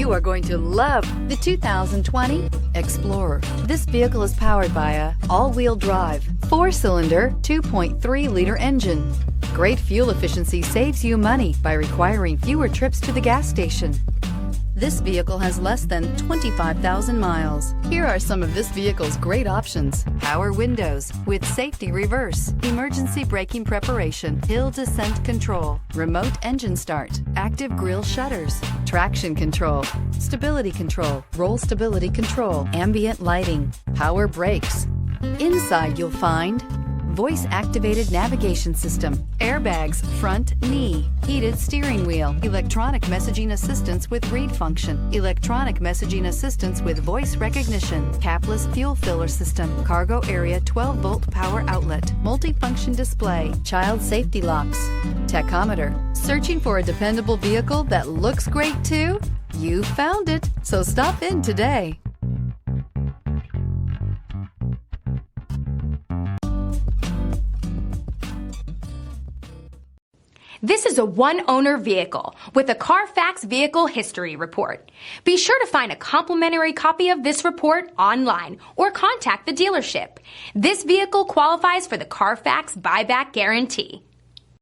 You are going to love the 2020 Explorer. This vehicle is powered by a all-wheel drive, 4-cylinder, 2.3-liter engine. Great fuel efficiency saves you money by requiring fewer trips to the gas station. This vehicle has less than 25,000 miles. Here are some of this vehicle's great options: power windows with safety reverse, emergency braking preparation, hill descent control, remote engine start, active grille shutters, traction control, stability control, roll stability control, ambient lighting, power brakes. Inside you'll find voice-activated navigation system, airbags, front knee, heated steering wheel, electronic messaging assistance with read function, electronic messaging assistance with voice recognition, capless fuel filler system, cargo area 12-volt power outlet, multifunction display, child safety locks, tachometer. Searching for a dependable vehicle that looks great too? You found it, so stop in today. This is a one-owner vehicle with a Carfax Vehicle History Report. Be sure to find a complimentary copy of this report online or contact the dealership. This vehicle qualifies for the Carfax Buyback Guarantee.